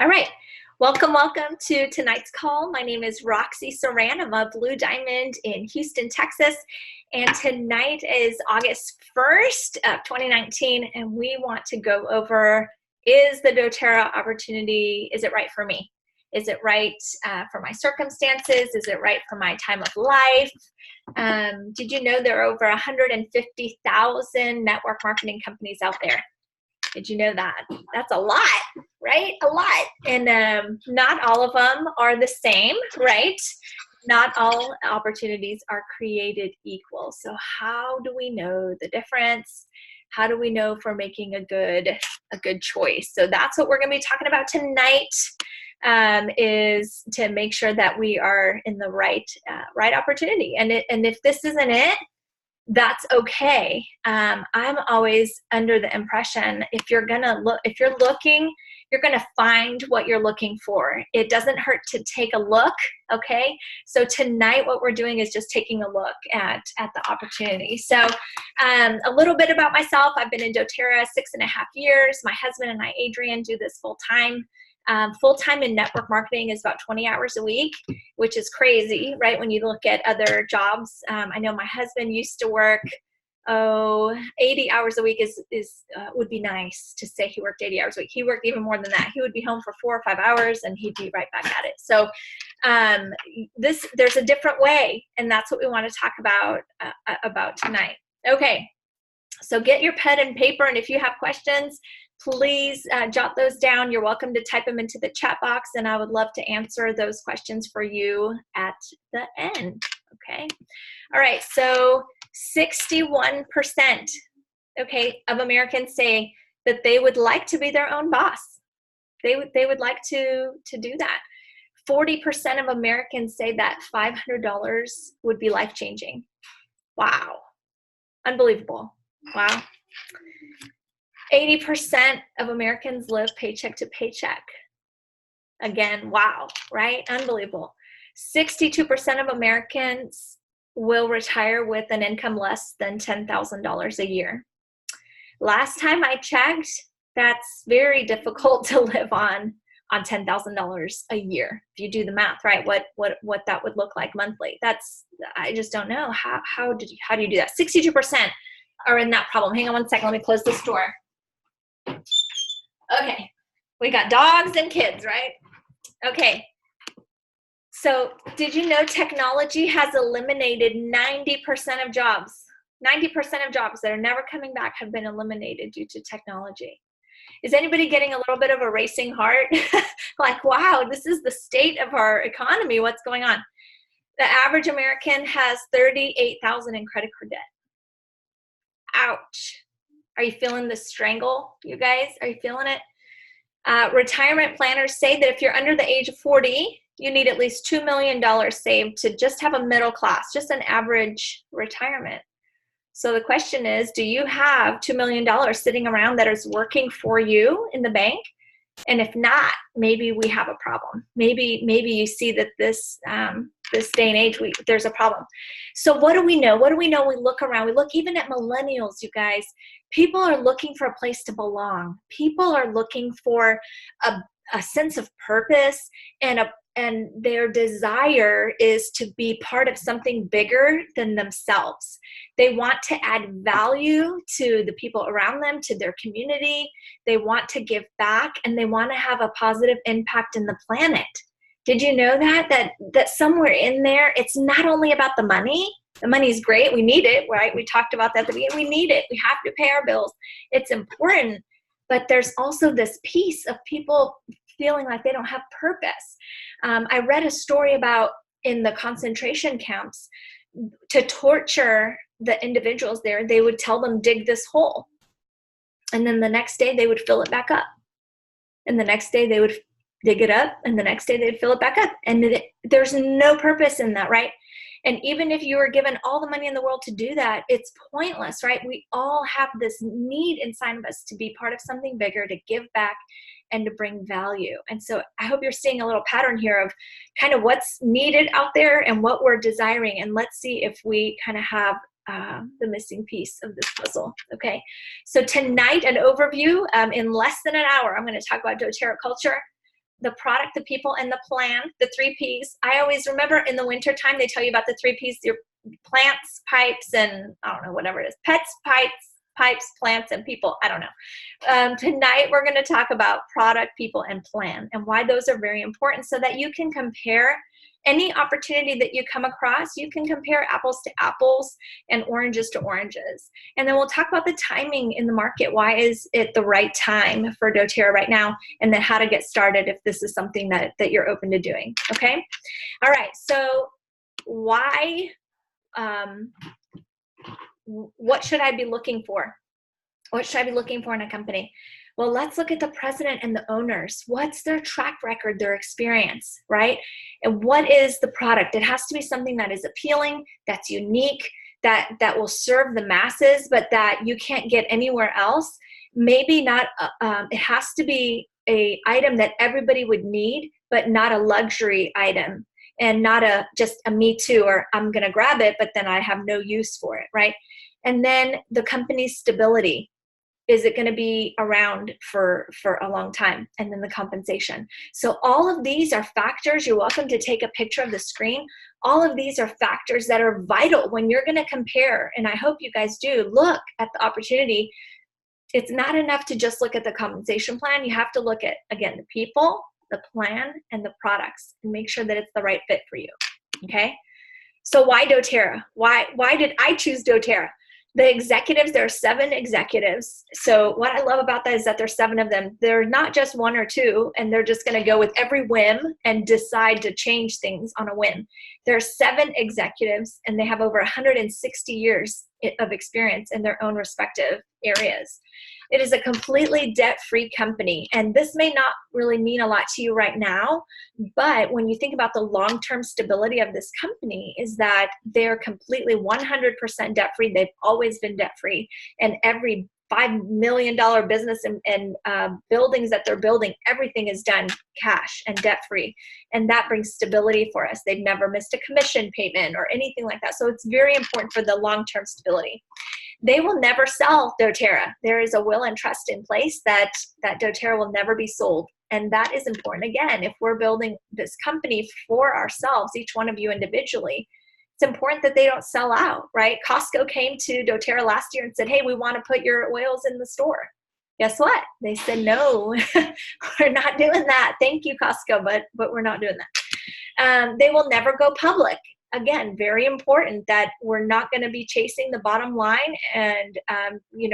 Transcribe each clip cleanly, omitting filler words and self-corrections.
All right. Welcome to tonight's call. My name is Roxy Saran. I'm a Blue Diamond in Houston, Texas. And tonight is August 1st of 2019. And we want to go over, is the doTERRA opportunity, is it right for me? Is it right for my circumstances? Is it right for my time of life? Did you know there are over 150,000 network marketing companies out there? Did you know that? That's a lot, right? A lot. And not all of them are the same, right? Not all opportunities are created equal. So how do we know the difference? How do we know if we're making a good choice? So that's what we're going to be talking about tonight, is to make sure that we are in the right opportunity. And if this isn't it, that's okay. I'm always under the impression if you're looking, you're gonna find what you're looking for. It doesn't hurt to take a look, okay? So tonight what we're doing is just taking a look at the opportunity. So a little bit about myself. I've been in doTERRA 6.5 years. My husband and I, Adrian, do this full time. Full-time in network marketing is about 20 hours a week, which is crazy, right? When you look at other jobs. I know my husband used to work, 80 hours a week would be nice to say he worked 80 hours a week. He worked even more than that. He would be home for 4 or 5 hours and he'd be right back at it. So there's a different way, and that's what we want to talk about tonight. Okay, so get your pen and paper, and if you have questions, please jot those down. You're welcome to type them into the chat box, and I would love to answer those questions for you at the end, okay? All right, so 61%, okay, of Americans say that they would like to be their own boss. They would like to do that. 40% of Americans say that $500 would be life-changing. Wow, unbelievable, wow. 80% of Americans live paycheck to paycheck. Again, wow, right? Unbelievable. 62% of Americans will retire with an income less than $10,000 a year. Last time I checked, that's very difficult to live on $10,000 a year. If you do the math, right? What that would look like monthly. I just don't know. How do you do that? 62% are in that problem. Hang on one second. Let me close this door. Okay, we got dogs and kids, right? Okay, so did you know technology has eliminated 90% of jobs? 90% of jobs that are never coming back have been eliminated due to technology. Is anybody getting a little bit of a racing heart? Like, wow, this is the state of our economy. What's going on? The average American has $38,000 in credit card debt. Ouch. Are you feeling the strangle, you guys? Are you feeling it? Retirement planners say that if you're under the age of 40, you need at least $2 million saved to just have a middle class, just an average retirement. So the question is, do you have $2 million sitting around that is working for you in the bank? And if not, maybe we have a problem. Maybe you see that this day and age, there's a problem. So what do we know? What do we know? We look around. We look even at millennials, you guys. People are looking for a place to belong. People are looking for a sense of purpose, and their desire is to be part of something bigger than themselves. They want to add value to the people around them, to their community. They want to give back, and they want to have a positive impact in the planet. Did you know that somewhere in there, it's not only about the money. The money's great. We need it, right? We talked about that at the beginning. We need it. We have to pay our bills. It's important. But there's also this piece of people feeling like they don't have purpose. I read a story about in the concentration camps, to torture the individuals there, they would tell them, dig this hole. And then the next day they would fill it back up. And the next day they would dig it up, and the next day they'd fill it back up. And there's no purpose in that, right? And even if you were given all the money in the world to do that, it's pointless, right? We all have this need inside of us to be part of something bigger, to give back, and to bring value. And so I hope you're seeing a little pattern here of kind of what's needed out there and what we're desiring. And let's see if we kind of have the missing piece of this puzzle. Okay, so tonight, an overview. In less than an hour, I'm going to talk about doTERRA culture. the product, the people, and the plan, the 3 Ps. I always remember in the winter time, they tell you about the 3 Ps, your plants, pipes, and I don't know, whatever it is, pets, pipes, plants, and people. I don't know. Tonight, we're going to talk about product, people, and plan, and why those are very important so that you can compare any opportunity that you come across. You can compare apples to apples and oranges to oranges. And then we'll talk about the timing in the market. Why is it the right time for doTERRA right now? And then how to get started if this is something that you're open to doing. Okay? All right. So why, what should I be looking for? What should I be looking for in a company? Well, let's look at the president and the owners. What's their track record, their experience, right? And what is the product? It has to be something that is appealing, that's unique, that will serve the masses, but that you can't get anywhere else. Maybe not, it has to be an item that everybody would need, but not a luxury item, and not just a me too, or I'm gonna grab it, but then I have no use for it, right? And then the company's stability. Is it going to be around for a long time? And then the compensation. So all of these are factors. You're welcome to take a picture of the screen. All of these are factors that are vital when you're going to compare. And I hope you guys do look at the opportunity. It's not enough to just look at the compensation plan. You have to look at, again, the people, the plan, and the products, and make sure that it's the right fit for you. Okay? So why doTERRA? Why did I choose doTERRA? The executives, there are 7 executives. So what I love about that is that there's 7 of them. They're not just 1 or 2, and they're just going to go with every whim and decide to change things on a whim. There are 7 executives, and they have over 160 years of experience in their own respective areas. It is a completely debt-free company, and this may not really mean a lot to you right now, but when you think about the long-term stability of this company is that they're completely 100% debt-free. They've always been debt-free, and every $5 million business and buildings that they're building, everything is done cash and debt-free, and that brings stability for us. They've never missed a commission payment or anything like that, so it's very important for the long-term stability. They will never sell doTERRA. There is a will and trust in place that doTERRA will never be sold. And that is important. Again, if we're building this company for ourselves, each one of you individually, it's important that they don't sell out, right? Costco came to doTERRA last year and said, hey, we want to put your oils in the store. Guess what? They said, no, we're not doing that. Thank you, Costco, but we're not doing that. They will never go public. Again, very important that we're not going to be chasing the bottom line and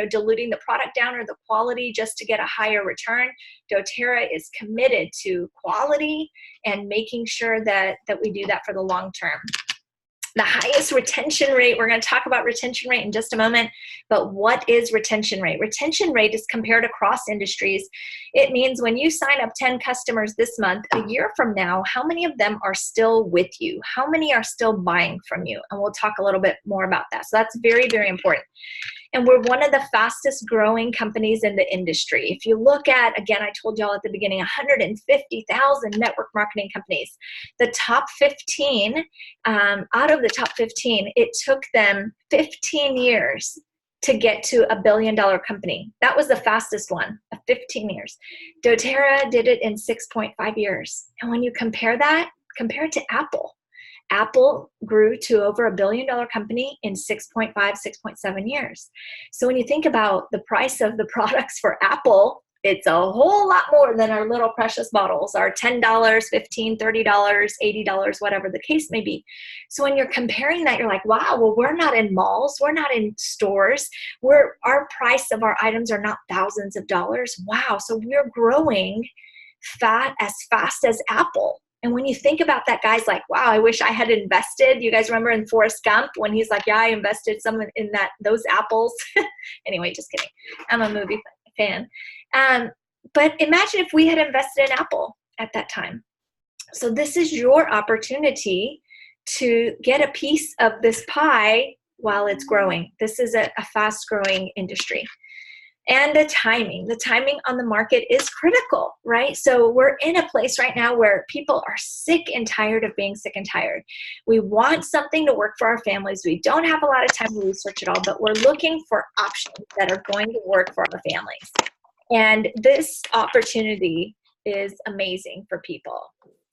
diluting the product down or the quality just to get a higher return. doTERRA is committed to quality and making sure that we do that for the long term. The highest retention rate, we're going to talk about retention rate in just a moment, but what is retention rate? Retention rate is compared across industries. It means when you sign up 10 customers this month, a year from now, how many of them are still with you? How many are still buying from you? And we'll talk a little bit more about that. So that's very, very important. And we're one of the fastest growing companies in the industry. If you look at, again, I told y'all at the beginning, 150,000 network marketing companies. The top 15, out of the top 15, it took them 15 years to get to $1 billion company. That was the fastest one, 15 years. doTERRA did it in 6.5 years. And when you compare that, compare it to Apple. Apple grew to over $1 billion company in 6.5, 6.7 years. So when you think about the price of the products for Apple, it's a whole lot more than our little precious bottles, our $10, $15, $30, $80, whatever the case may be. So when you're comparing that, you're like, wow, well, we're not in malls, we're not in stores, our price of our items are not thousands of dollars. Wow, so we're growing as fast as Apple. And when you think about that, guys, like, wow, I wish I had invested. You guys remember in Forrest Gump when he's like, yeah, I invested some in those apples. Anyway, just kidding. I'm a movie fan. But imagine if we had invested in Apple at that time. So this is your opportunity to get a piece of this pie while it's growing. This is a fast-growing industry. And the timing on the market is critical, right? So we're in a place right now where people are sick and tired of being sick and tired. We want something to work for our families. We don't have a lot of time to research it all, but we're looking for options that are going to work for our families. And this opportunity is amazing for people.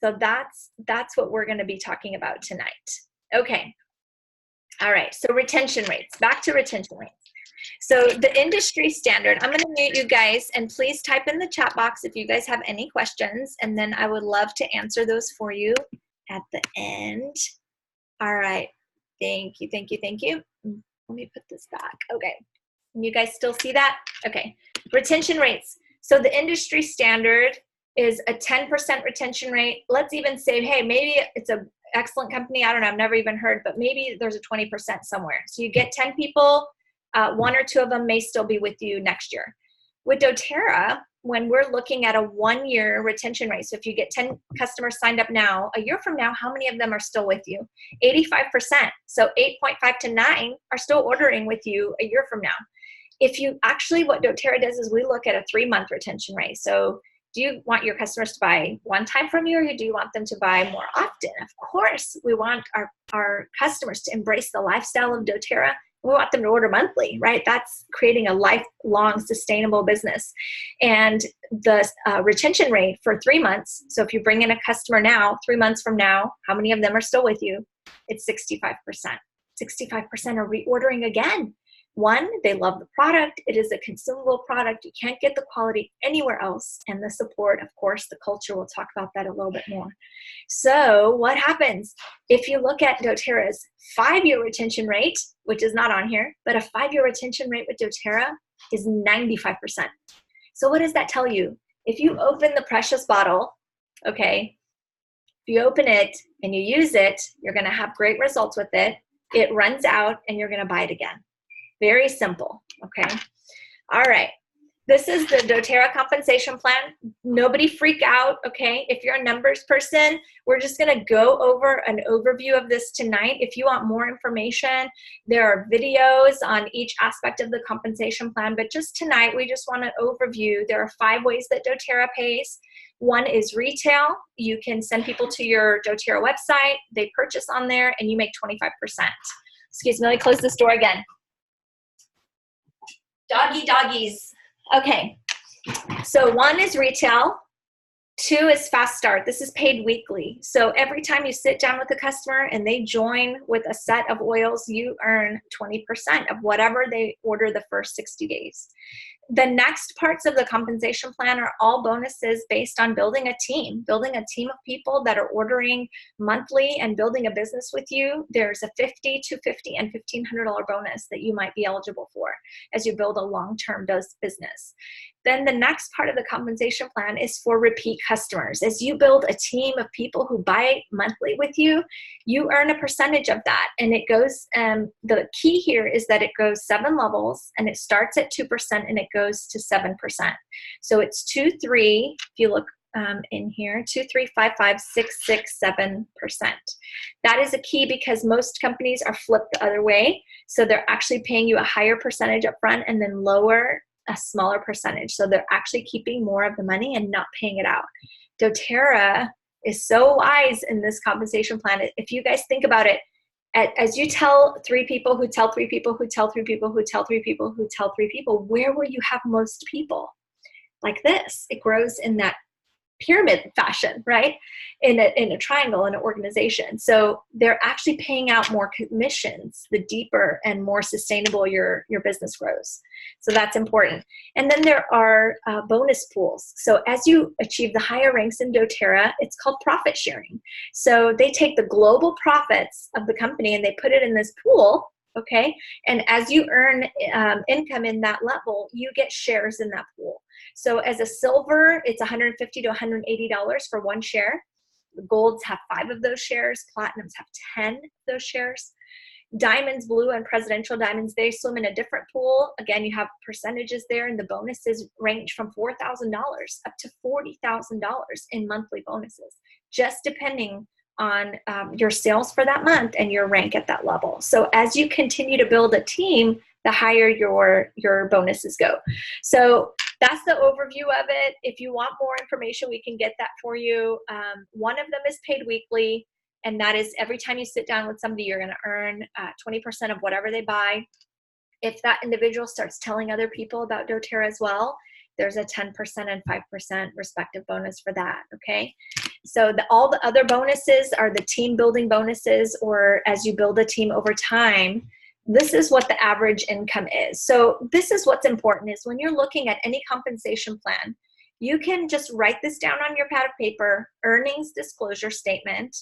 So that's what we're going to be talking about tonight. Okay. All right. So retention rates. Back to retention rates. So the industry standard, I'm going to mute you guys, and please type in the chat box if you guys have any questions, and then I would love to answer those for you at the end. All right. Thank you, thank you, thank you. Let me put this back. Okay. Can you guys still see that? Okay. Retention rates. So the industry standard is a 10% retention rate. Let's even say, hey, maybe it's an excellent company. I don't know. I've never even heard, but maybe there's a 20% somewhere. So you get 10 people. 1 or 2 of them may still be with you next year. With doTERRA, when we're looking at a 1-year retention rate, so if you get 10 customers signed up now, a year from now, how many of them are still with you? 85%. So 8.5 to 9 are still ordering with you a year from now. If you actually, what doTERRA does is we look at a 3-month retention rate. So do you want your customers to buy one time from you, or do you want them to buy more often? Of course, we want our customers to embrace the lifestyle of doTERRA. We want them to order monthly, right? That's creating a lifelong sustainable business. And the retention rate for 3 months, so if you bring in a customer now, 3 months from now, how many of them are still with you? It's 65%. 65% are reordering again. 1, they love the product. It is a consumable product. You can't get the quality anywhere else. And the support, of course, the culture, we'll talk about that a little bit more. So what happens if you look at doTERRA's 5-year retention rate, which is not on here, but a 5-year retention rate with doTERRA is 95%. So what does that tell you? If you open the Precious bottle, okay, if you open it and you use it, you're going to have great results with it. It runs out and you're going to buy it again. Very simple, okay? All right. This is the doTERRA compensation plan. Nobody freak out, okay? If you're a numbers person, we're just gonna go over an overview of this tonight. If you want more information, there are videos on each aspect of the compensation plan, but just tonight, we just want an overview. There are 5 ways that doTERRA pays. 1 is retail. You can send people to your doTERRA website, they purchase on there, and you make 25%. Excuse me, let me close this door again. Doggies. Okay, so 1 is retail, 2 is fast start. This is paid weekly. So every time you sit down with a customer and they join with a set of oils, you earn 20% of whatever they order the first 60 days. The next parts of the compensation plan are all bonuses based on building a team of people that are ordering monthly and building a business with you. There's a $50, $250, and $1,500 bonus that you might be eligible for as you build a long-term business. Then the next part of the compensation plan is for repeat customers. As you build a team of people who buy monthly with you, you earn a percentage of that. And it goes, the key here is that it goes 7 levels, and it starts at 2% and it goes to 7%. So it's 2, 3, if you look in here, 2, 3, 5, 5, 6, 6, 7%. That is a key because most companies are flipped the other way. So they're actually paying you a higher percentage up front and then lower a smaller percentage. So they're actually keeping more of the money and not paying it out. doTERRA is so wise in this compensation plan. If you guys think about it, as you tell 3 people who tell 3 people who tell 3 people who tell 3 people who tell 3 people, where will you have most people? Like this. It grows in that pyramid fashion, right? In a triangle, in an organization. So they're actually paying out more commissions the deeper and more sustainable your business grows. So that's important. And then there are bonus pools. So as you achieve the higher ranks in doTERRA, it's called profit sharing. So they take the global profits of the company and they put it in this pool. Okay, and as you earn income in that level, you get shares in that pool. So as a silver, it's $150 to $180 for 1 share. The golds have 5 of those shares. Platinums have 10 of those shares. Diamonds, blue, and presidential diamonds, they swim in a different pool. Again, you have percentages there, and the bonuses range from $4,000 up to $40,000 in monthly bonuses, just depending on your sales for that month and your rank at that level. So as you continue to build a team, the higher your bonuses go. So that's the overview of it. If you want more information, we can get that for you. One of them is paid weekly, and that is every time you sit down with somebody, you're going to earn 20% of whatever they buy. If that individual starts telling other people about doTERRA as well, there's a 10% and 5% respective bonus for that, okay? So all the other bonuses are the team building bonuses, or as you build a team over time, this is what the average income is. So this is what's important, is when you're looking at any compensation plan, you can just write this down on your pad of paper: earnings disclosure statement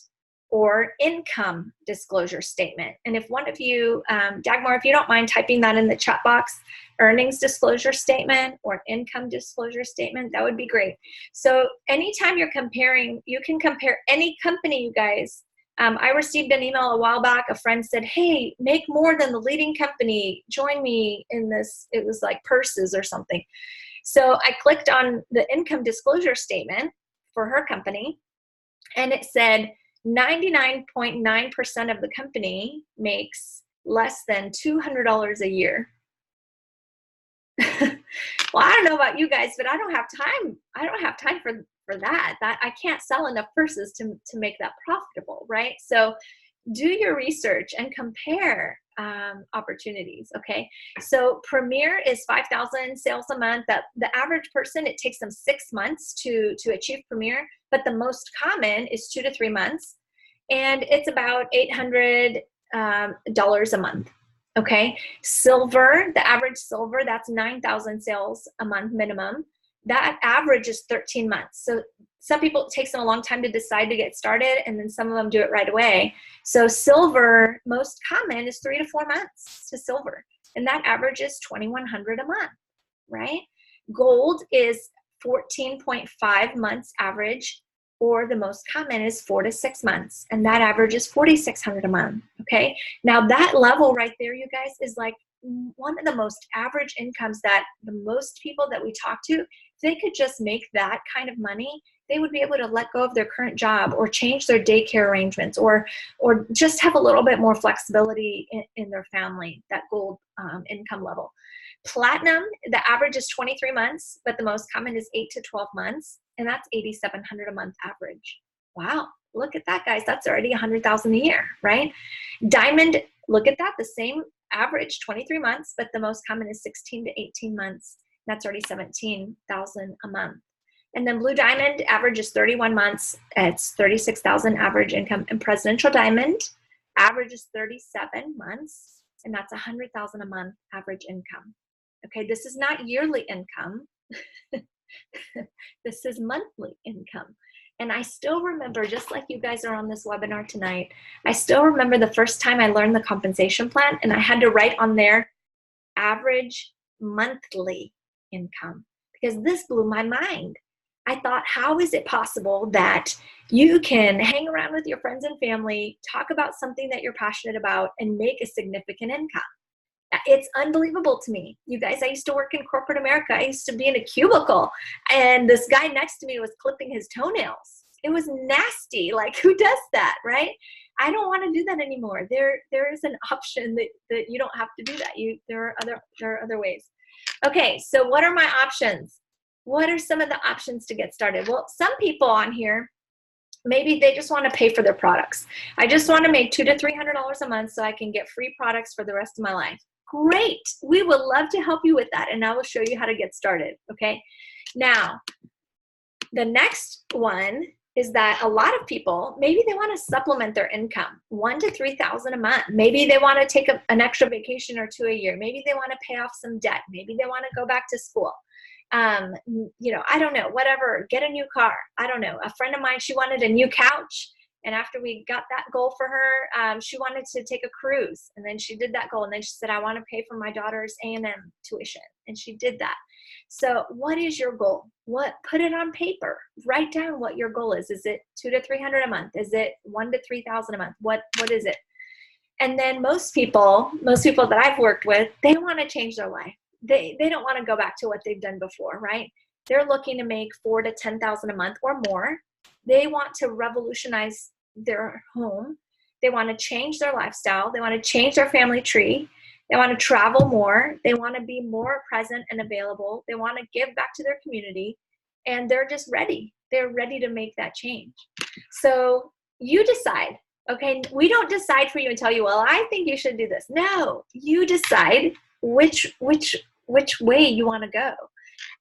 or income disclosure statement. And if one of you, Dagmar, if you don't mind typing that in the chat box, earnings disclosure statement or income disclosure statement, that would be great. So anytime you're comparing, you can compare any company, you guys. I received an email a while back. A friend said, hey, make more than the leading company. Join me in this. It was like purses or something. So I clicked on the income disclosure statement for her company, and it said 99.9% of the company makes less than $200 a year. Well, I don't know about you guys, but I don't have time. I don't have time for that. I can't sell enough purses to make that profitable, right? So do your research and compare opportunities, okay? So Premier is 5,000 sales a month. That the average person, it takes them 6 months to achieve Premier, but the most common is 2 to 3 months, and it's about $800 a month. Okay, Silver, the average Silver, that's 9,000 sales a month minimum. That average is 13 months. So some people, it takes them a long time to decide to get started, and then some of them do it right away. So Silver, most common, is 3 to 4 months to Silver, and that average is $2,100 a month, right? Gold is 14.5 months average, or the most common is 4 to 6 months, and that average is $4,600 a month, okay? Now that level right there, you guys, is like one of the most average incomes that the most people that we talk to, if they could just make that kind of money, they would be able to let go of their current job or change their daycare arrangements, or just have a little bit more flexibility in their family, that gold income level. Platinum, the average is 23 months, but the most common is 8 to 12 months, and that's $8,700 a month average. Wow, look at that, guys. That's already $100,000 a year, right? Diamond, look at that, the same average, 23 months, but the most common is 16 to 18 months. That's already $17,000 a month. And then Blue Diamond, average is 31 months. It's $36,000 average income. And Presidential Diamond, average is 37 months, and that's $100,000 a month average income. Okay, this is not yearly income. This is monthly income. And I still remember, just like you guys are on this webinar tonight, I still remember the first time I learned the compensation plan, and I had to write on there average monthly income, because this blew my mind. I thought, how is it possible that you can hang around with your friends and family, talk about something that you're passionate about, and make a significant income? It's unbelievable to me. You guys, I used to work in corporate America. I used to be in a cubicle, and this guy next to me was clipping his toenails. It was nasty. Like, who does that, right? I don't want to do that anymore. There is an option that you don't have to do that. There are other ways. Okay, so what are my options? What are some of the options to get started? Well, some people on here, maybe they just want to pay for their products. I just want to make $200 to $300 a month so I can get free products for the rest of my life. Great. We would love to help you with that, and I will show you how to get started, okay? Now, the next one is that a lot of people, maybe they want to supplement their income, $1,000 to $3,000 a month. Maybe they want to take an extra vacation or two a year. Maybe they want to pay off some debt. Maybe they want to go back to school. You know, I don't know, whatever, get a new car. I don't know. A friend of mine, she wanted a new couch. And after we got that goal for her, she wanted to take a cruise. And then she did that goal. And then she said, I want to pay for my daughter's A&M tuition. And she did that. So what is your goal? Put it on paper. Write down what your goal is. Is it $200 to $300 a month? Is it $1,000 to $3,000 a month? What is it? And then most people that I've worked with, they want to change their life. They don't want to go back to what they've done before, right? They're looking to make $4,000 to $10,000 a month or more. They want to revolutionize their home. They want to change their lifestyle. They want to change their family tree. They want to travel more. They want to be more present and available. They want to give back to their community, and they're just ready. They're ready to make that change. So you decide, okay? We don't decide for you and tell you, well, I think you should do this. No, you decide which way you want to go.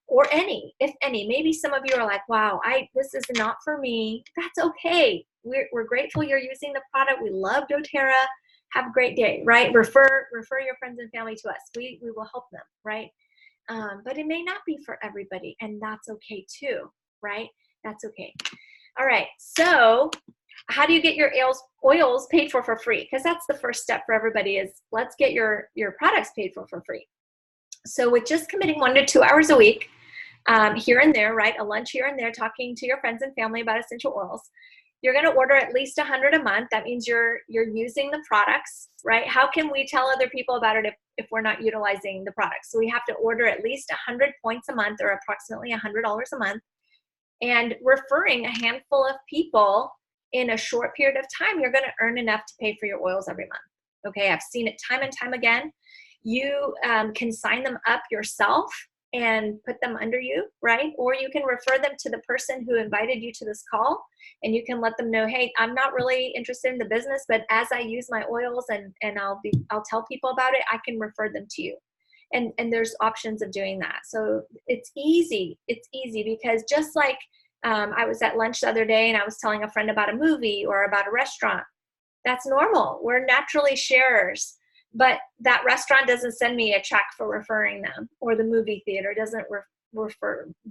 or any, if any. Maybe some of you are like, wow, this is not for me. That's okay. We're grateful you're using the product. We love doTERRA. Have a great day, right? Refer your friends and family to us. We will help them, right? But it may not be for everybody, and that's okay too, right? That's okay. All right, so how do you get your oils paid for free? Because that's the first step for everybody, is let's get your products paid for free. So with just committing 1 to 2 hours a week, here and there, right? A lunch here and there, talking to your friends and family about essential oils. You're going to order at least 100 a month. That means you're using the products, right? How can we tell other people about it if we're not utilizing the products? So we have to order at least 100 points a month, or approximately $100 a month, and referring a handful of people in a short period of time, you're going to earn enough to pay for your oils every month. Okay, I've seen it time and time again. You can sign them up yourself and put them under you, right? Or you can refer them to the person who invited you to this call, and you can let them know, hey, I'm not really interested in the business, but as I use my oils and I'll tell people about it, I can refer them to you. And there's options of doing that. So it's easy. It's easy because just like I was at lunch the other day and I was telling a friend about a movie or about a restaurant. That's normal. We're naturally sharers. But that restaurant doesn't send me a check for referring them, or the movie theater doesn't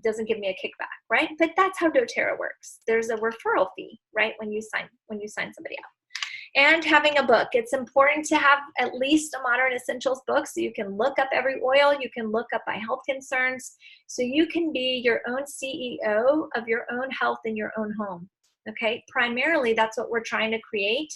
doesn't give me a kickback, right? But that's how doTERRA works. There's a referral fee, right, when you sign somebody up. And having a book. It's important to have at least a Modern Essentials book so you can look up every oil, you can look up by health concerns, so you can be your own CEO of your own health in your own home. Okay, primarily that's what we're trying to create,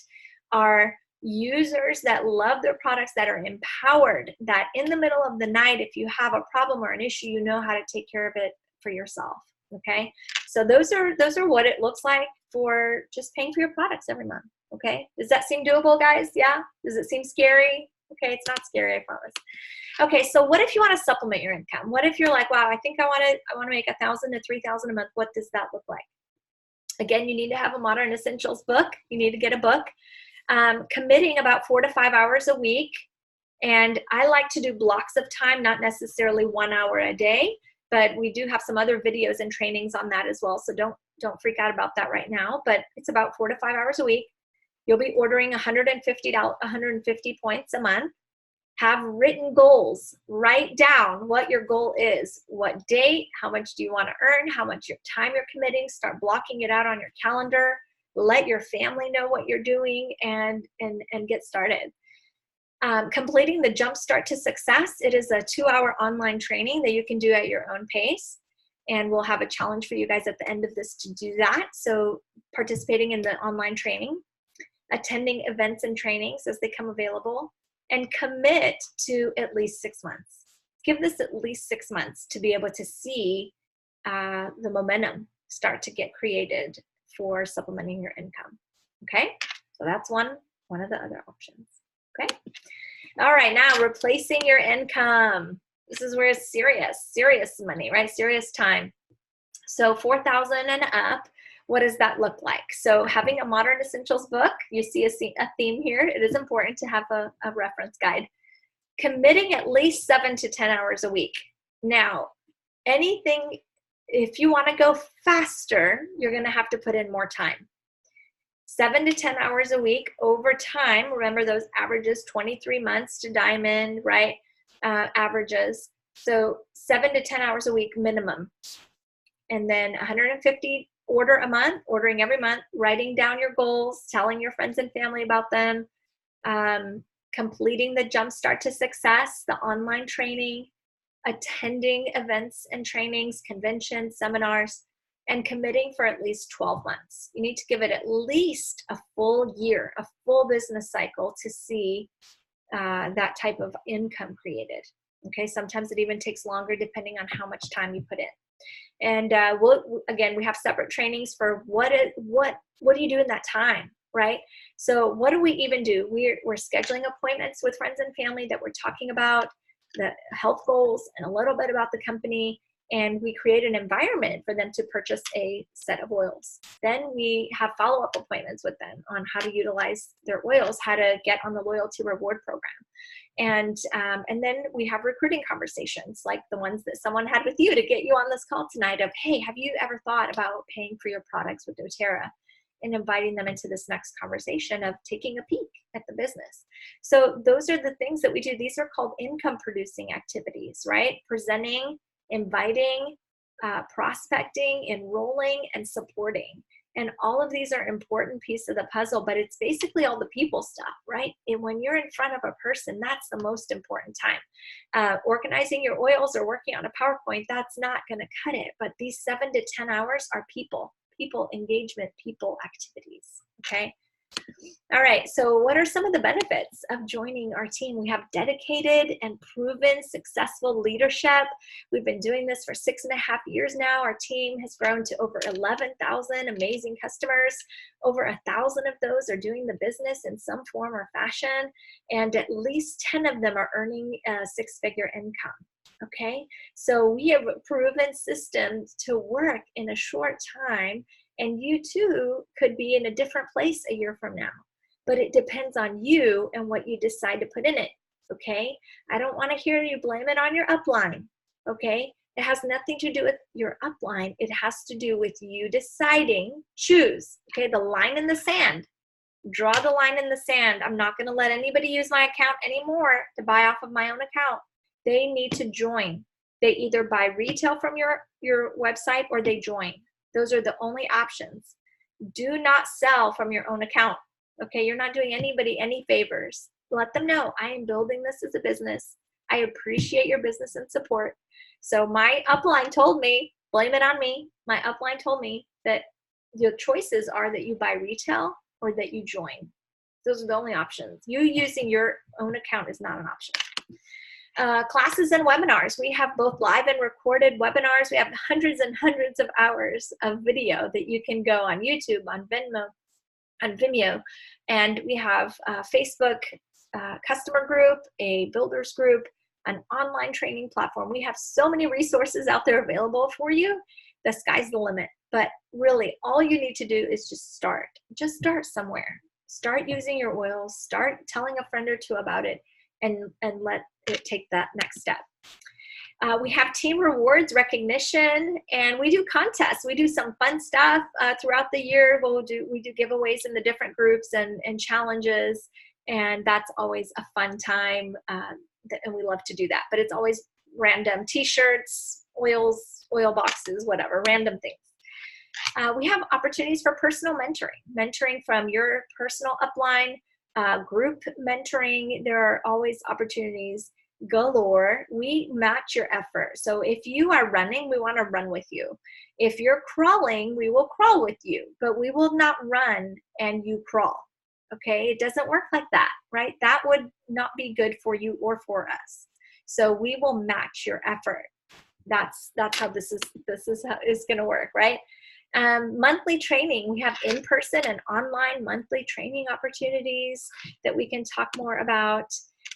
are users that love their products, that are empowered, that in the middle of the night, if you have a problem or an issue, you know how to take care of it for yourself. Okay, so those are what it looks like for just paying for your products every month. Okay, does that seem doable, guys? Yeah, does it seem scary? Okay, it's not scary, I promise. Okay, so what if you want to supplement your income? What if you're like, wow, I think I want to make $1,000 to $3,000 a month. What does that look like? Again, you need to have a Modern Essentials book. You need to get a book. Committing about 4 to 5 hours a week. And I like to do blocks of time, not necessarily 1 hour a day, but we do have some other videos and trainings on that as well. So don't freak out about that right now, but it's about 4 to 5 hours a week. You'll be ordering 150 points a month. Have written goals. Write down what your goal is, what date, how much do you want to earn, how much your time you're committing. Start blocking it out on your calendar. Let your family know what you're doing, and get started. Completing the Jumpstart to Success. It is a 2-hour online training that you can do at your own pace. And we'll have a challenge for you guys at the end of this to do that. So participating in the online training, attending events and trainings as they come available, and commit to at least 6 months. Give this at least 6 months to be able to see the momentum start to get created for supplementing your income. Okay, so that's one of the other options. Okay, all right, now replacing your income. This is where it's serious money, right? Serious time. So 4,000 and up. What does that look like? So having a Modern Essentials book, you see a theme here. It is important to have a reference guide. Committing at least 7 to 10 hours a week. Now, if you want to go faster, you're going to have to put in more time. 7 to 10 hours a week over time. Remember those averages, 23 months to diamond, right? Averages. So 7 to 10 hours a week minimum. And then 150 ordering every month, writing down your goals, telling your friends and family about them, completing the Jumpstart to Success, the online training, attending events and trainings, conventions, seminars, and committing for at least 12 months. You need to give it at least a full year, a full business cycle to see that type of income created. Okay, sometimes it even takes longer depending on how much time you put in. And we have separate trainings for what do you do in that time, right? So what do we even do? We're scheduling appointments with friends and family that we're talking about the health goals and a little bit about the company. and we create an environment for them to purchase a set of oils. Then we have follow-up appointments with them on how to utilize their oils, how to get on the loyalty reward program. And then we have recruiting conversations like the ones that someone had with you to get you on this call tonight of, hey, have you ever thought about paying for your products with doTERRA? And inviting them into this next conversation of taking a peek at the business. So those are the things that we do. These are called income producing activities, right? Presenting, inviting, prospecting, enrolling, and supporting. And all of these are important pieces of the puzzle, but it's basically all the people stuff, right? And when you're in front of a person, that's the most important time. Organizing your oils or working on a PowerPoint, that's not going to cut it. But these 7 to 10 hours are people engagement, people activities, okay? All right, so what are some of the benefits of joining our team? We have dedicated and proven successful leadership. We've been doing this for 6.5 years now. Our team has grown to over 11,000 amazing customers. Over 1,000 of those are doing the business in some form or fashion, and at least 10 of them are earning a 6-figure income. Okay, so we have proven systems to work in a short time, and you too could be in a different place a year from now. But it depends on you and what you decide to put in it. Okay, I don't want to hear you blame it on your upline. Okay, it has nothing to do with your upline. It has to do with you deciding, choose. Okay, the line in the sand. Draw the line in the sand. I'm not going to let anybody use my account anymore to buy off of my own account. They need to join. They either buy retail from your website or they join. Those are the only options. Do not sell from your own account. Okay, you're not doing anybody any favors. Let them know I am building this as a business. I appreciate your business and support. So my upline told me, blame it on me. My upline told me that your choices are that you buy retail or that you join. Those are the only options. You using your own account is not an option. Classes and webinars. We have both live and recorded webinars. We have hundreds and hundreds of hours of video that you can go on YouTube, on Vimeo, and we have a Facebook customer group, a builders group, an online training platform. We have so many resources out there available for you. The sky's the limit. But really, all you need to do is just start. Just start somewhere. Start using your oils. Start telling a friend or two about it, and let it take that next step. We have team rewards, recognition, and we do contests. We do some fun stuff throughout the year. We do giveaways in the different groups and challenges, and that's always a fun time, and we love to do that. But it's always random t-shirts, oils, oil boxes, whatever, random things. We have opportunities for personal mentoring from your personal upline, group mentoring. There are always opportunities galore. We match your effort. So if you are running, we want to run with you. If you're crawling, we will crawl with you, but we will not run and you crawl. Okay, it doesn't work like that, right? That would not be good for you or for us. So we will match your effort. That's how this is how it's going to work, right? Monthly training. We have in-person and online monthly training opportunities that we can talk more about.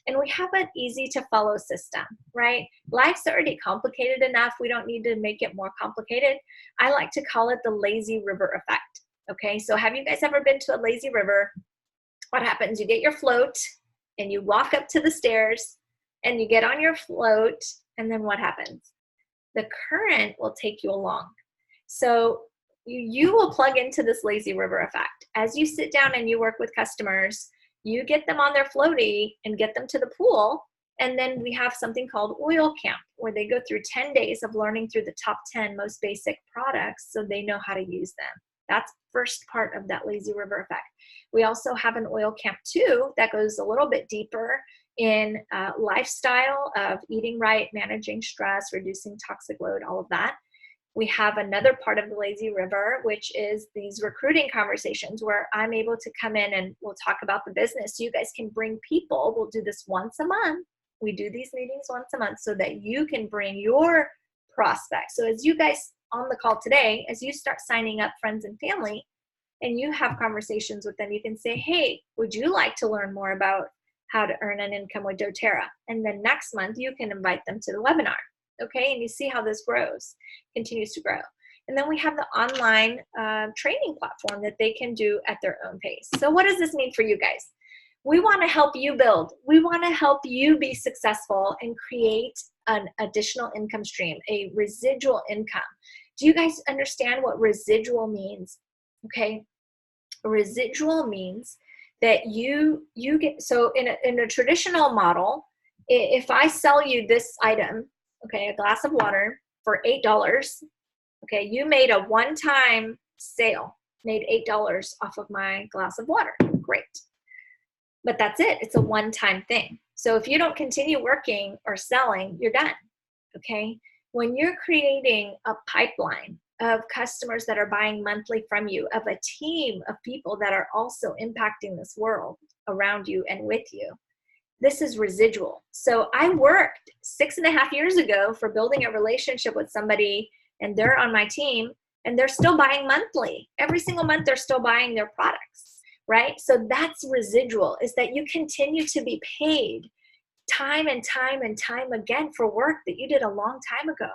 And we have an easy to follow system, right? Life's already complicated enough. We don't need to make it more complicated. I like to call it the lazy river effect. Okay, so have you guys ever been to a lazy river? What happens? You get your float and you walk up to the stairs and you get on your float, and then what happens? The current will take you along. So you will plug into this lazy river effect. As you sit down and you work with customers, you get them on their floaty and get them to the pool. And then we have something called Oil Camp, where they go through 10 days of learning through the top 10 most basic products so they know how to use them. That's first part of that lazy river effect. We also have an Oil Camp 2 that goes a little bit deeper in lifestyle of eating right, managing stress, reducing toxic load, all of that. We have another part of the lazy river, which is these recruiting conversations where I'm able to come in and we'll talk about the business. You guys can bring people. We'll do this once a month. We do these meetings once a month so that you can bring your prospects. So as you guys on the call today, as you start signing up friends and family and you have conversations with them, you can say, hey, would you like to learn more about how to earn an income with doTERRA? And then next month you can invite them to the webinar. okay? And you see how this grows, continues to grow. And then we have the online training platform that they can do at their own pace. So what does this mean for you guys? We want to help you build. We want to help you be successful and create an additional income stream, a residual income. Do you guys understand what residual means? Okay, residual means that you get, so in a traditional model, if I sell you this item, okay, a glass of water for $8, okay, you made a one-time sale, made $8 off of my glass of water. Great. But that's it. It's a one-time thing. So if you don't continue working or selling, you're done. Okay? When you're creating a pipeline of customers that are buying monthly from you, of a team of people that are also impacting this world around you and with you, this is residual. So I worked 6.5 years ago for building a relationship with somebody, and they're on my team, and they're still buying monthly. Every single month, they're still buying their products, right? So that's residual, is that you continue to be paid time and time and time again for work that you did a long time ago.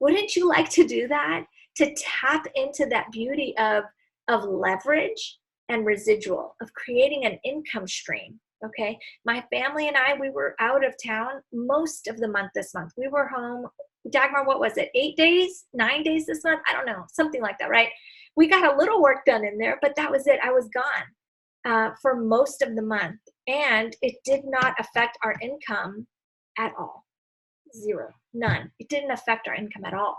Wouldn't you like to do that? To tap into that beauty of leverage and residual, of creating an income stream, okay? My family and I, we were out of town most of the month this month. We were home, Dagmar, what was it, 8 days, 9 days this month? I don't know, something like that, right? We got a little work done in there, but that was it. I was gone for most of the month, and it did not affect our income at all. Zero, none. It didn't affect our income at all.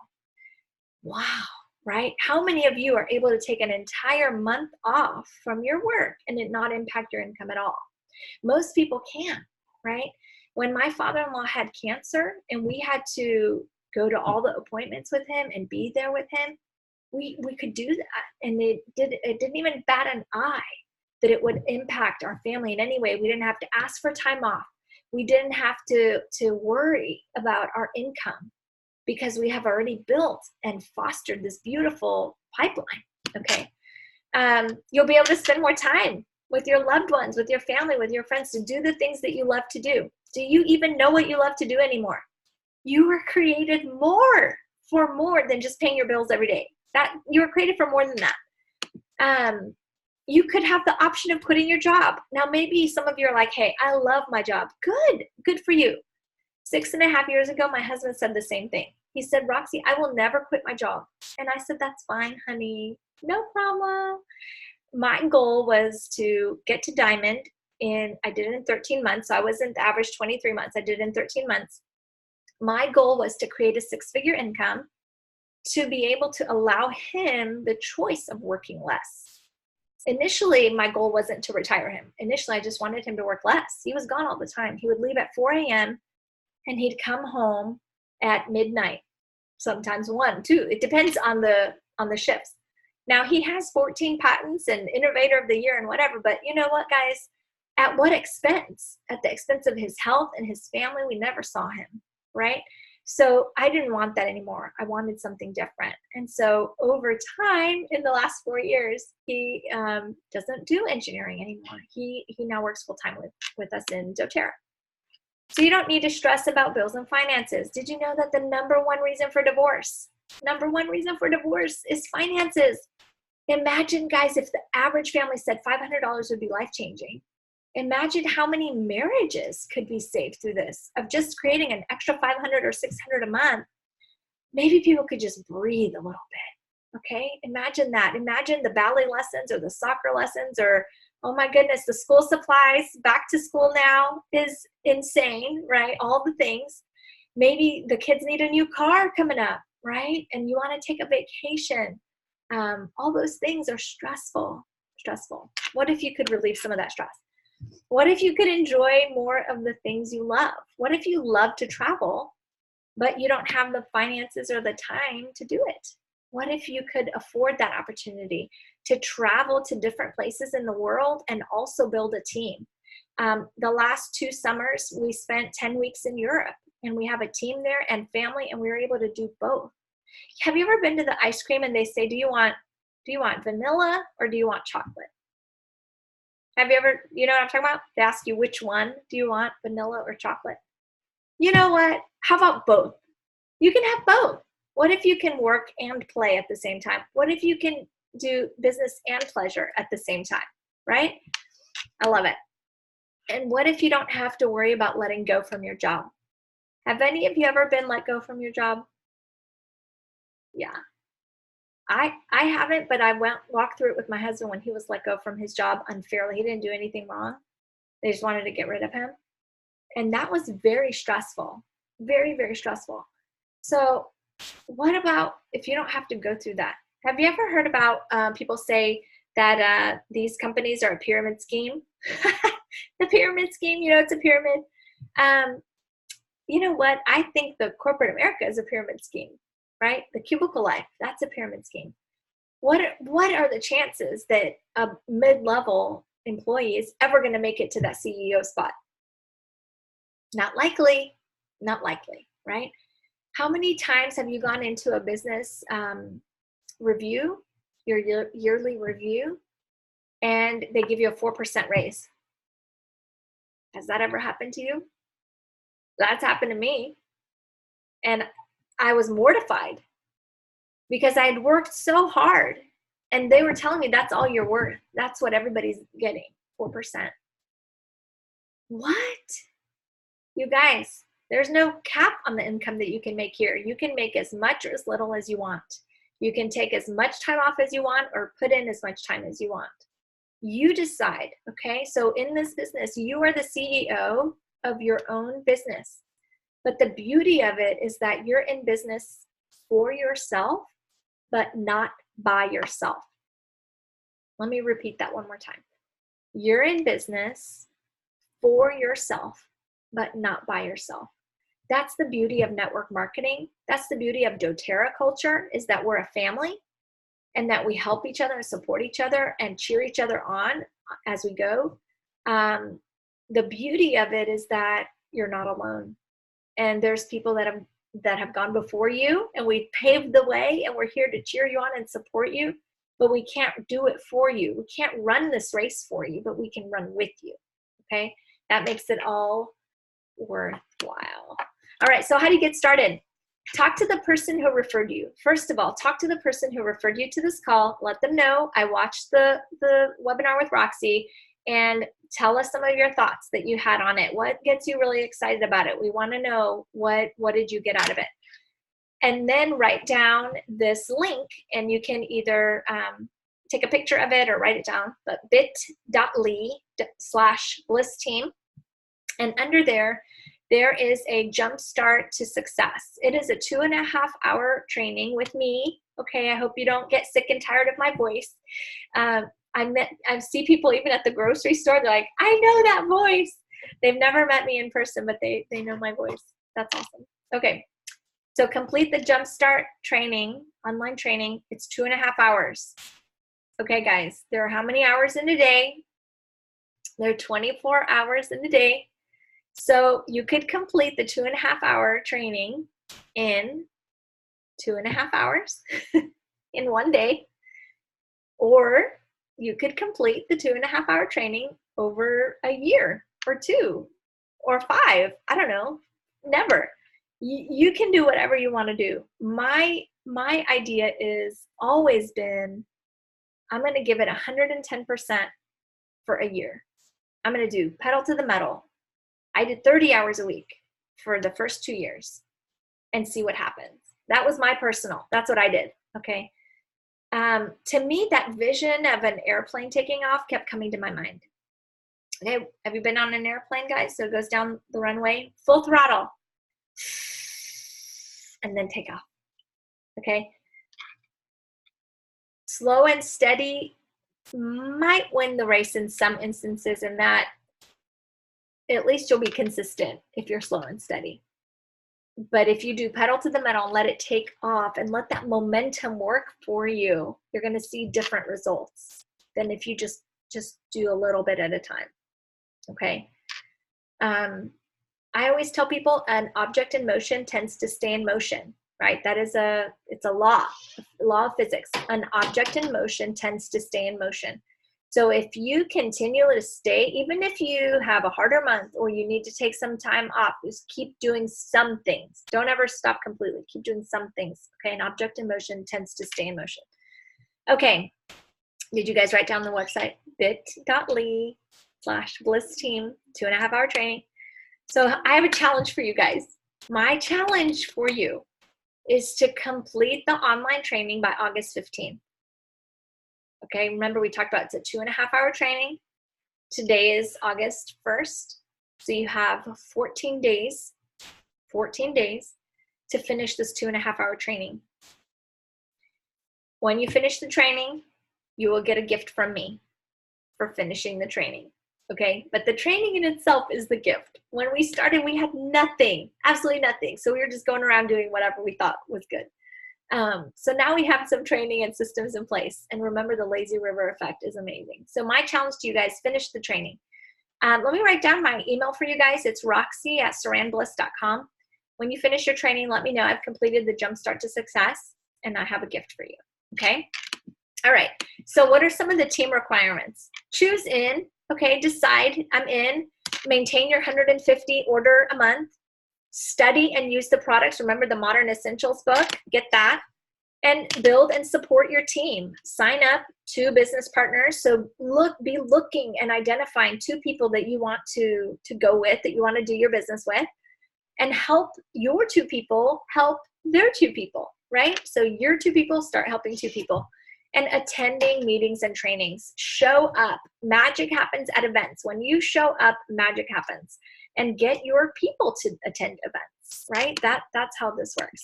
Wow, right? How many of you are able to take an entire month off from your work and it not impact your income at all? Most people can't, right? When my father-in-law had cancer and we had to go to all the appointments with him and be there with him, we could do that. And it didn't even bat an eye that it would impact our family in any way. We didn't have to ask for time off. We didn't have to worry about our income because we have already built and fostered this beautiful pipeline, okay? You'll be able to spend more time with your loved ones, with your family, with your friends, to do the things that you love to do. Do you even know what you love to do anymore? You were created for more than just paying your bills every day. That you were created for more than that. You could have the option of quitting your job. Now, maybe some of you are like, hey, I love my job. Good for you. 6.5 years ago, my husband said the same thing. He said, Roxy, I will never quit my job. And I said, that's fine, honey. No problem. My goal was to get to Diamond I did it in 13 months. So I wasn't the average 23 months. I did it in 13 months. My goal was to create a 6-figure income to be able to allow him the choice of working less. Initially, my goal wasn't to retire him. Initially, I just wanted him to work less. He was gone all the time. He would leave at 4 a.m. and he'd come home at midnight, sometimes 1, 2. It depends on the shifts. Now, he has 14 patents and Innovator of the Year and whatever, but you know what, guys? At what expense? At the expense of his health and his family. We never saw him, right? So I didn't want that anymore. I wanted something different. And so over time, in the last 4 years, he doesn't do engineering anymore. He now works full-time with us in doTERRA. So you don't need to stress about bills and finances. Did you know that the number one reason for divorce is finances? Imagine, guys, if the average family said $500 would be life-changing. Imagine how many marriages could be saved through this, of just creating an extra $500 or $600 a month. Maybe people could just breathe a little bit, okay? Imagine that. Imagine the ballet lessons or the soccer lessons, or, oh my goodness, the school supplies. Back to school now is insane, right? All the things. Maybe the kids need a new car coming up, right? And you want to take a vacation. All those things are stressful. What if you could relieve some of that stress? What if you could enjoy more of the things you love? What if you love to travel, but you don't have the finances or the time to do it? What if you could afford that opportunity to travel to different places in the world and also build a team? The last 2 summers, we spent 10 weeks in Europe, and we have a team there and family, and we were able to do both. Have you ever been to the ice cream and they say, do you want vanilla or do you want chocolate? Have you ever, you know what I'm talking about? They ask you which one, do you want vanilla or chocolate? You know what? How about both? You can have both. What if you can work and play at the same time? What if you can do business and pleasure at the same time, right? I love it. And what if you don't have to worry about letting go from your job? Have any of you ever been let go from your job? Yeah. I haven't, but I walked through it with my husband when he was let go from his job unfairly. He didn't do anything wrong. They just wanted to get rid of him. And that was very stressful. Very, very stressful. So what about if you don't have to go through that? Have you ever heard about people say that these companies are a pyramid scheme? The pyramid scheme, it's a pyramid. You know what? I think the corporate America is a pyramid scheme, right? The cubicle life, that's a pyramid scheme. What are the chances that a mid-level employee is ever going to make it to that CEO spot? Not likely, right? How many times have you gone into a business review, your yearly review, and they give you a 4% raise? Has that ever happened to you? That's happened to me. And I was mortified because I had worked so hard and they were telling me that's all you're worth. That's what everybody's getting, 4%. What? You guys, there's no cap on the income that you can make here. You can make as much or as little as you want. You can take as much time off as you want or put in as much time as you want. You decide, okay? So in this business, you are the CEO of your own business. But the beauty of it is that you're in business for yourself, but not by yourself. Let me repeat that one more time. You're in business for yourself, but not by yourself. That's the beauty of network marketing. That's the beauty of doTERRA culture, is that we're a family and that we help each other and support each other and cheer each other on as we go. The beauty of it is that you're not alone. And there's people that have gone before you, and we paved the way, and we're here to cheer you on and support you, but we can't do it for you. We can't run this race for you, but we can run with you, okay? That makes it all worthwhile. All right, so how do you get started? Talk to the person who referred you. First of all, talk to the person who referred you to this call. Let them know I watched the webinar with Roxy, and tell us some of your thoughts that you had on it. What gets you really excited about it? We want to know what did you get out of it? And then write down this link, and you can either take a picture of it or write it down, but bit.ly/BlissTeam. And under there is a Jumpstart to Success. It is a 2.5-hour training with me. Okay, I hope you don't get sick and tired of my voice. I see people even at the grocery store, they're like, I know that voice. They've never met me in person, but they know my voice. That's awesome. Okay, so complete the Jumpstart training, online training. It's 2.5 hours. Okay, guys, there are how many hours in a day? There are 24 hours in a day. So you could complete the 2.5-hour training in 2.5 hours in one day, or you could complete the 2.5-hour training over a year or 2 or 5. I don't know. Never. You can do whatever you want to do. My idea is always been, I'm going to give it 110% for a year. I'm going to do pedal to the metal. I did 30 hours a week for the first 2 years and see what happens. That was my personal. That's what I did. Okay. To me, that vision of an airplane taking off kept coming to my mind. Okay, have you been on an airplane, guys? So it goes down the runway, full throttle, and then take off. Okay. Slow and steady might win the race in some instances, in that at least you'll be consistent if you're slow and steady. But if you do pedal to the metal and let it take off and let that momentum work for you, you're going to see different results than if you just do a little bit at a time. Okay. I always tell people an object in motion tends to stay in motion, right? It's a law of physics. An object in motion tends to stay in motion. So if you continue to stay, even if you have a harder month or you need to take some time off, just keep doing some things. Don't ever stop completely. Keep doing some things. Okay, an object in motion tends to stay in motion. Okay, did you guys write down the website? bit.ly/BlissTeam, 2.5-hour training. So I have a challenge for you guys. My challenge for you is to complete the online training by August 15th. Okay, remember we talked about it's a 2.5-hour training. Today is August 1st. So you have 14 days to finish this 2.5-hour training. When you finish the training, you will get a gift from me for finishing the training. Okay, but the training in itself is the gift. When we started, we had nothing, absolutely nothing. So we were just going around doing whatever we thought was good. So now we have some training and systems in place. And remember, the lazy river effect is amazing. So my challenge to you guys, finish the training. Let me write down my email for you guys. It's roxy@saranbliss.com. When you finish your training, let me know I've completed the Jumpstart to Success and I have a gift for you. Okay. All right. So what are some of the team requirements? Choose in. Okay. Decide I'm in. Maintain your 150 order a month. Study and use the products. Remember the Modern Essentials book, get that. And build and support your team. Sign up 2 business partners. So be looking and identifying 2 people that you want to go with, that you want to do your business with, and help your 2 people help their 2 people, right? So your 2 people start helping 2 people. And attending meetings and trainings. Show up. Magic happens at events. When you show up, magic happens. And get your people to attend events, right? That's how this works.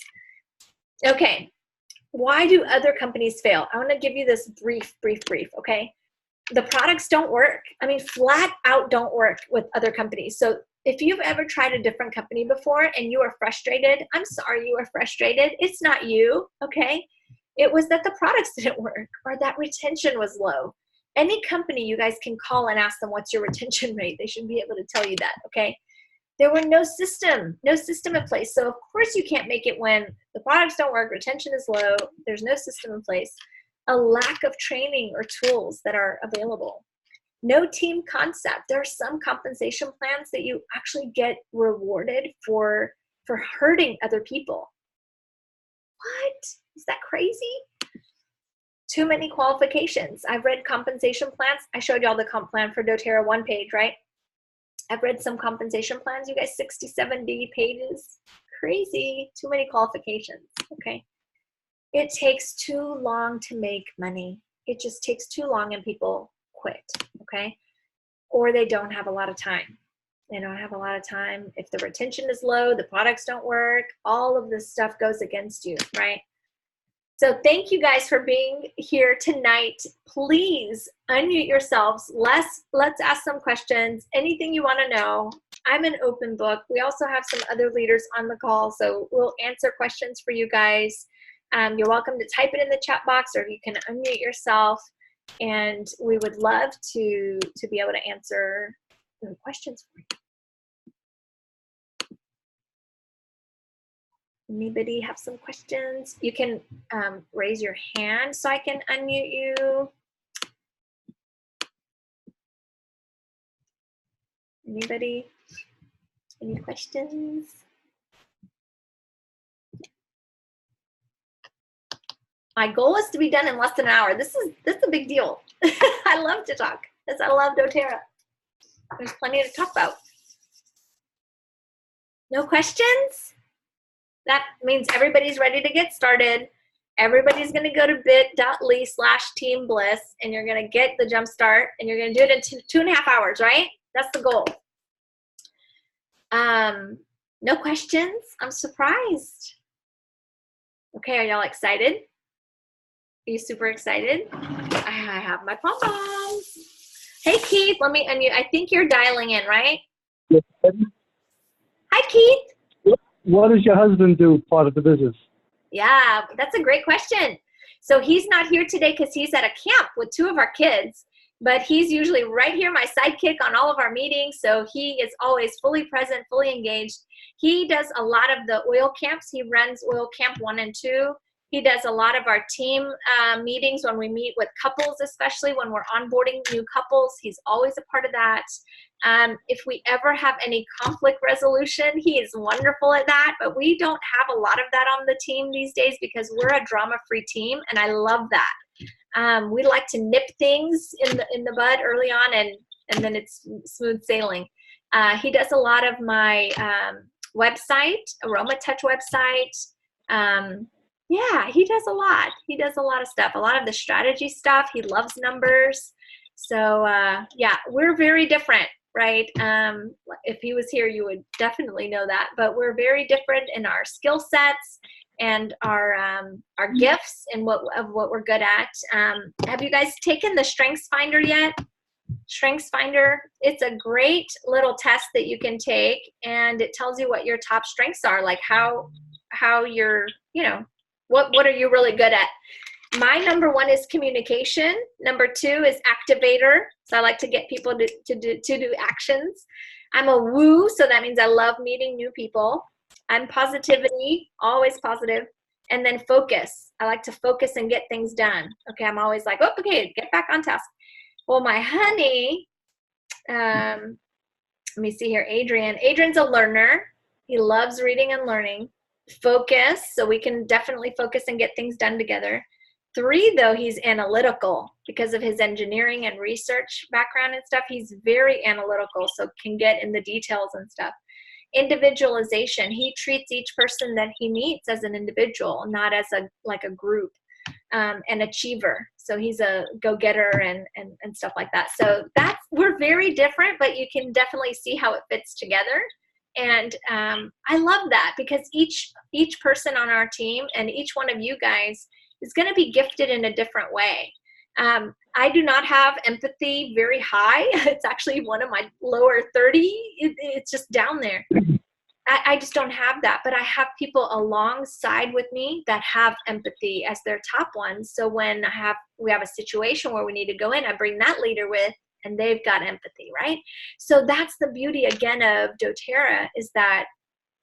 Okay, why do other companies fail? I want to give you this brief, okay? The products don't work. I mean, flat out don't work with other companies. So if you've ever tried a different company before and you are frustrated, I'm sorry you are frustrated. It's not you, okay? It was that the products didn't work or that retention was low. Any company you guys can call and ask them what's your retention rate. They should be able to tell you that, okay? There were no system in place. So of course you can't make it when the products don't work, retention is low, there's no system in place, a lack of training or tools that are available. No team concept. There are some compensation plans that you actually get rewarded for hurting other people. What? Is that crazy? Too many qualifications. I've read compensation plans. I showed y'all the comp plan for doTERRA, 1 page, right? I've read some compensation plans, you guys, 60, 70 pages. Crazy. Too many qualifications, okay? It takes too long to make money. It just takes too long and people quit, okay? Or they don't have a lot of time. They don't have a lot of time. If the retention is low, the products don't work, all of this stuff goes against you, right? So thank you guys for being here tonight. Please unmute yourselves. Let's ask some questions. Anything you want to know. I'm an open book. We also have some other leaders on the call, so we'll answer questions for you guys. You're welcome to type it in the chat box, or you can unmute yourself, and we would love to be able to answer the questions for you. Anybody have some questions? You can raise your hand so I can unmute you. Anybody? Any questions? My goal is to be done in less than an hour. This is a big deal. I love to talk because I love doTERRA. There's plenty to talk about. No questions? That means everybody's ready to get started. Everybody's going to go to bit.ly/teambliss, and you're going to get the jump start, and you're going to do it in 2.5 hours, right? That's the goal. No questions? I'm surprised. Okay, are y'all excited? Are you super excited? I have my pom-poms. Hey, Keith, let me unmute. I think you're dialing in, right? Yes. Hi, Keith. What does your husband do part of the business? Yeah, that's a great question. So he's not here today because he's at a camp with 2 of our kids, but he's usually right here, my sidekick on all of our meetings. So he is always fully present, fully engaged. He does a lot of the oil camps. He runs oil camp 1 and 2. He does a lot of our team meetings when we meet with couples, especially when we're onboarding new couples. He's always a part of that. If we ever have any conflict resolution, he is wonderful at that, but we don't have a lot of that on the team these days because we're a drama-free team, and I love that. We like to nip things in the bud early on, and then it's smooth sailing. He does a lot of my website, Aroma Touch website. Yeah, he does a lot. He does a lot of stuff, a lot of the strategy stuff. He loves numbers. So yeah, we're very different, right? If he was here, you would definitely know that. But we're very different in our skill sets and our gifts and what we're good at. Have you guys taken the Strengths Finder yet? Strengths Finder, it's a great little test that you can take, and it tells you what your top strengths are, like how you're, what are you really good at. My number 1 is communication. Number 2 is activator. So I like to get people to do actions. I'm a woo, so that means I love meeting new people. I'm positivity, always positive. And then focus. I like to focus and get things done. Okay, I'm always like, oh, okay, get back on task. Well, my honey, let me see here, Adrian. Adrian's a learner. He loves reading and learning. Focus, so we can definitely focus and get things done together. 3, though, he's analytical because of his engineering and research background and stuff. He's very analytical, so can get in the details and stuff. Individualization, he treats each person that he meets as an individual, not as a group. An achiever, so he's a go-getter and stuff like that. So we're very different, but you can definitely see how it fits together. And I love that because each person on our team and each one of you guys is going to be gifted in a different way. I do not have empathy very high. It's actually one of my lower 30. It's just down there. I just don't have that, but I have people alongside with me that have empathy as their top ones. So when we have a situation where we need to go in, I bring that leader with, and they've got empathy, right? So that's the beauty again of doTERRA, is that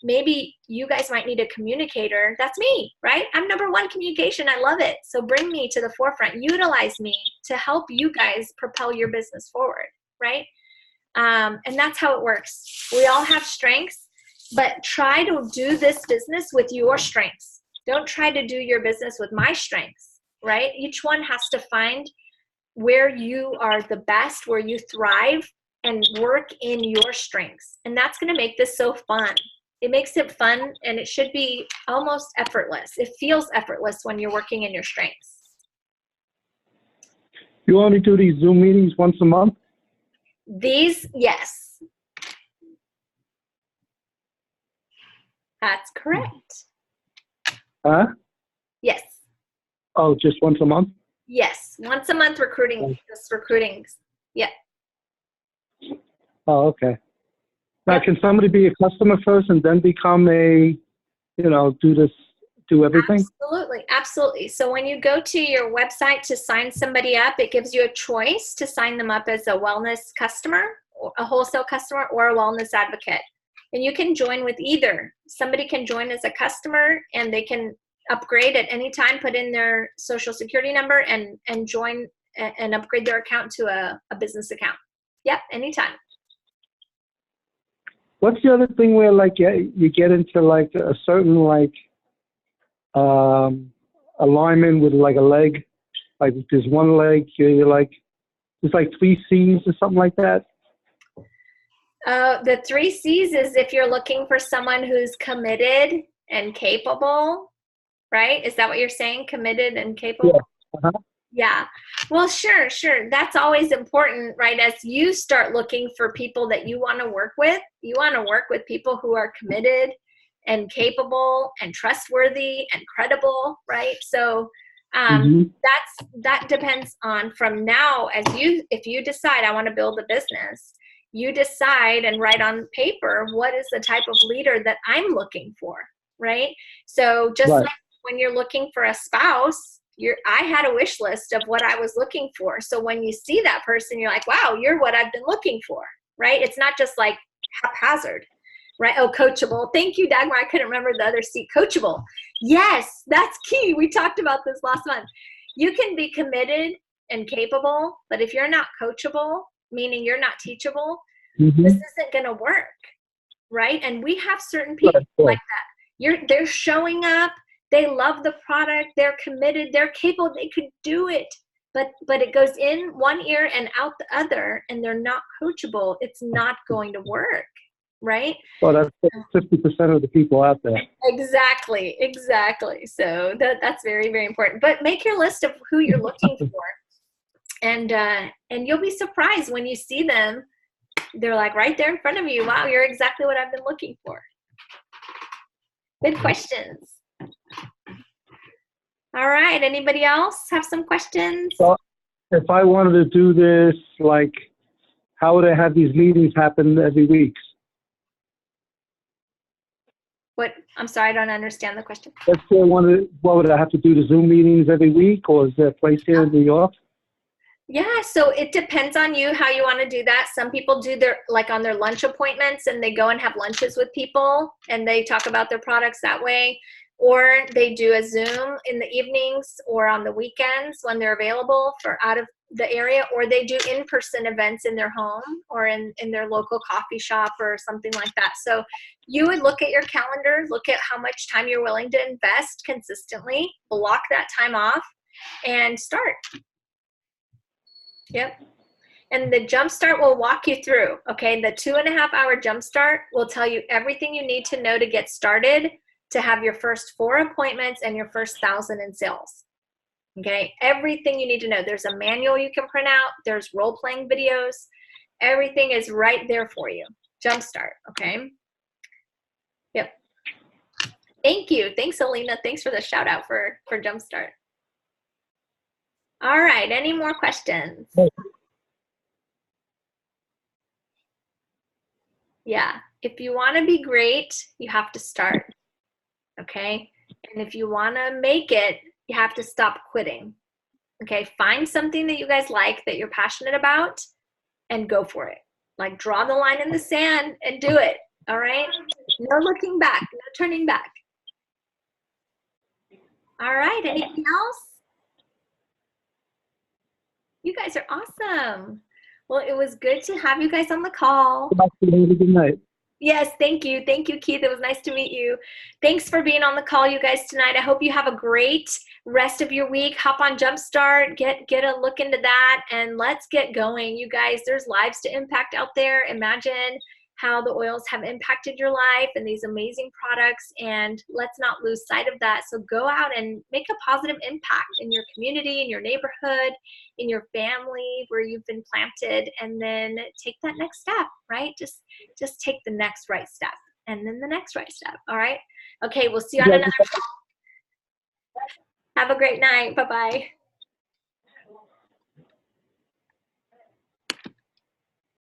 maybe you guys might need a communicator. That's me, right? I'm number 1 communication. I love it. So bring me to the forefront. Utilize me to help you guys propel your business forward, right? And that's how it works. We all have strengths. But try to do this business with your strengths. Don't try to do your business with my strengths, right? Each one has to find where you are the best, where you thrive, and work in your strengths. And that's going to make this so fun. It makes it fun, and it should be almost effortless. It feels effortless when you're working in your strengths. You only do these Zoom meetings once a month? Yes. That's correct. Huh? Yes. Oh, just once a month? Yes. Once a month recruiting. Just recruiting. Yeah. Oh, okay. Now, Yep. can somebody be a customer first and then become do everything? Absolutely. Absolutely. So when you go to your website to sign somebody up, it gives you a choice to sign them up as a wellness customer, or a wholesale customer, or a wellness advocate. And you can join with either. Somebody can join as a customer, and they can upgrade at any time, put in their social security number, and join and upgrade their account to a business account. Yep, anytime. What's the other thing where you get into a certain alignment with a leg? Like if there's one leg, there's 3 C's or something like that? The 3 C's is if you're looking for someone who's committed and capable, right? Is that what you're saying? Committed and capable? Yeah. Uh-huh. Yeah. Well, sure. That's always important, right? As you start looking for people that you want to work with, you want to work with people who are committed and capable and trustworthy and credible, right? So that depends on from now, if you decide I want to build a business, you decide and write on paper what is the type of leader that I'm looking for, right? So just Right. like when you're looking for a spouse, I had a wish list of what I was looking for. So when you see that person, you're like, wow, you're what I've been looking for, right? It's not just like haphazard, right? Oh, coachable. Thank you, Dagmar. I couldn't remember the other C. Coachable. Yes, that's key. We talked about this last month. You can be committed and capable, but if you're not coachable, meaning you're not teachable, this isn't going to work, right? And we have certain people like that. They're showing up, they love the product, they're committed, they're capable, they could do it, but it goes in one ear and out the other, and they're not coachable. It's not going to work, right? Well, that's 50% of the people out there. Exactly. So that's very, very important. But make your list of who you're looking for, and you'll be surprised when you see them. They're like right there in front of you. Wow, you're exactly what I've been looking for. Good questions. All right. Anybody else have some questions? Well, if I wanted to do this, like, how would I have these meetings happen every week? What? I'm sorry, I don't understand the question. Let's say what would I have to do, the Zoom meetings every week, or is there a place here in New York? Yeah, so it depends on you how you want to do that. Some people do their on their lunch appointments, and they go and have lunches with people and they talk about their products that way, or they do a Zoom in the evenings or on the weekends when they're available for out of the area, or they do in-person events in their home or in their local coffee shop or something like that. So you would look at your calendar, look at how much time you're willing to invest consistently, block that time off, and start. Yep. And the Jumpstart will walk you through, okay? The 2.5-hour Jumpstart will tell you everything you need to know to get started, to have your first 4 appointments and your first 1,000 in sales, okay? Everything you need to know. There's a manual you can print out. There's role-playing videos. Everything is right there for you. Jumpstart, okay? Yep. Thank you. Thanks, Alina. Thanks for the shout out for Jumpstart. All right, any more questions? Yeah, if you want to be great, you have to start, okay? And if you want to make it, you have to stop quitting, okay? Find something that you guys like, that you're passionate about, and go for it. Like, draw the line in the sand and do it, all right? No looking back, no turning back. All right, anything else? You guys are awesome. Well, it was good to have you guys on the call. Good night. Yes, thank you. Thank you, Keith. It was nice to meet you. Thanks for being on the call, you guys, tonight. I hope you have a great rest of your week. Hop on Jumpstart, get a look into that, and let's get going. You guys, there's lives to impact out there. Imagine how the oils have impacted your life and these amazing products, and let's not lose sight of that. So go out and make a positive impact in your community, in your neighborhood, in your family where you've been planted, and then take that next step, right? Just take the next right step, and then the next right step. All right. Okay. We'll see you on another call. Have a great night. Bye-bye.